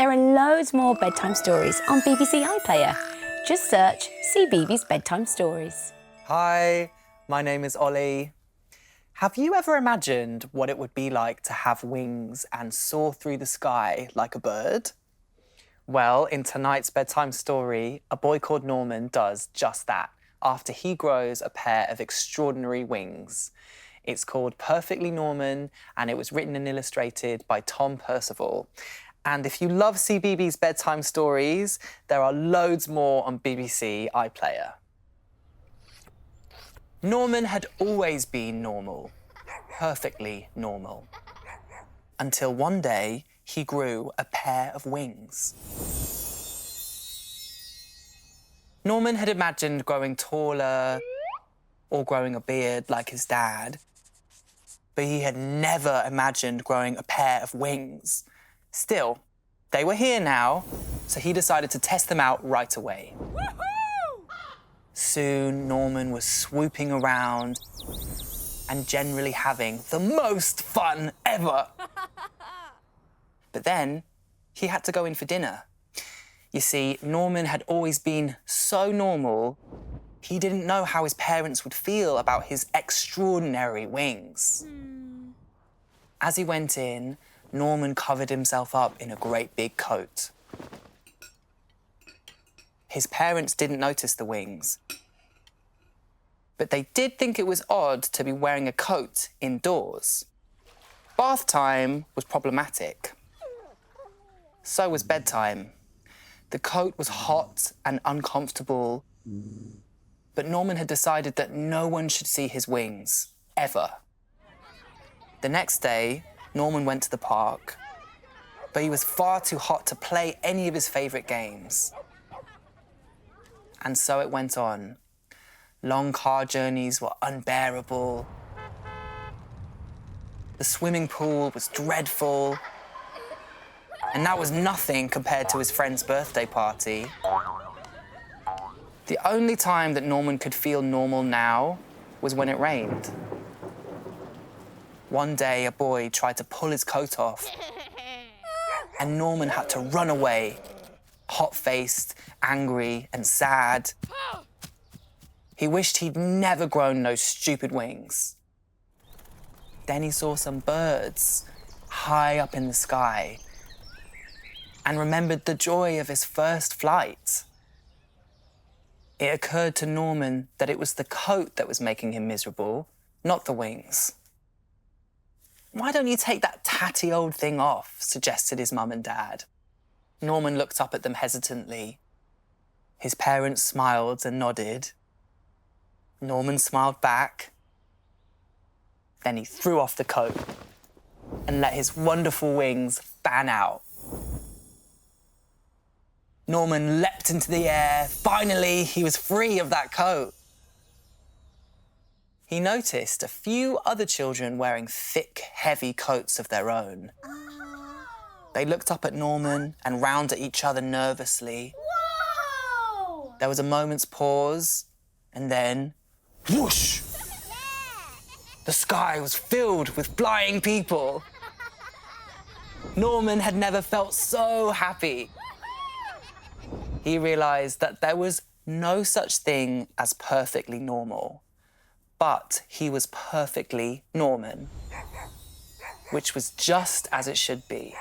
There are loads more bedtime stories on BBC iPlayer. Just search CBeebies Bedtime Stories. Hi, my name is Olly. Have you ever imagined what it would be like to have wings and soar through the sky like a bird? Well, in tonight's bedtime story, a boy called Norman does just that after he grows a pair of extraordinary wings. It's called Perfectly Norman, and it was written and illustrated by Tom Percival. And if you love CBeebies Bedtime Stories, there are loads more on BBC iPlayer. Norman had always been normal, perfectly normal, until one day he grew a pair of wings. Norman had imagined growing taller or growing a beard like his dad, but he had never imagined growing a pair of wings. Still, they were here now, so he decided to test them out right away. Soon, Norman was swooping around and generally having the most fun ever. But then, he had to go in for dinner. You see, Norman had always been so normal, he didn't know how his parents would feel about his extraordinary wings. As he went in, Norman covered himself up in a great big coat. His parents didn't notice the wings, but they did think it was odd to be wearing a coat indoors. Bath time was problematic. So was bedtime. The coat was hot and uncomfortable, but Norman had decided that no one should see his wings, ever. The next day, Norman went to the park, but he was far too hot to play any of his favourite games. And so it went on. Long car journeys were unbearable. The swimming pool was dreadful. And that was nothing compared to his friend's birthday party. The only time that Norman could feel normal now was when it rained. One day, a boy tried to pull his coat off, and Norman had to run away, hot-faced, angry, and sad. He wished he'd never grown those stupid wings. Then he saw some birds high up in the sky and remembered the joy of his first flight. It occurred to Norman that it was the coat that was making him miserable, not the wings. "Why don't you take that tatty old thing off?" suggested his mum and dad. Norman looked up at them hesitantly. His parents smiled and nodded. Norman smiled back. Then he threw off the coat and let his wonderful wings fan out. Norman leapt into the air. Finally, he was free of that coat. He noticed a few other children wearing thick, heavy coats of their own. They looked up at Norman and round at each other nervously. Whoa! There was a moment's pause, and then, whoosh! The sky was filled with flying people. Norman had never felt so happy. He realised that there was no such thing as perfectly normal. But he was perfectly Norman, which was just as it should be.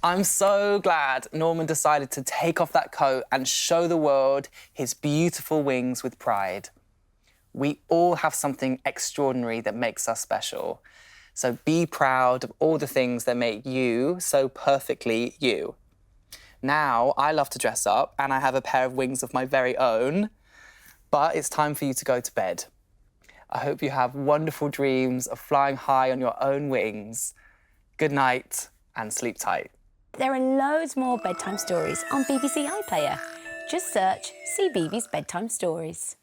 I'm so glad Norman decided to take off that coat and show the world his beautiful wings with pride. We all have something extraordinary that makes us special. So be proud of all the things that make you so perfectly you. Now, I love to dress up, and I have a pair of wings of my very own. But it's time for you to go to bed. I hope you have wonderful dreams of flying high on your own wings. Good night and sleep tight. There are loads more bedtime stories on BBC iPlayer. Just search CBeebies Bedtime Stories.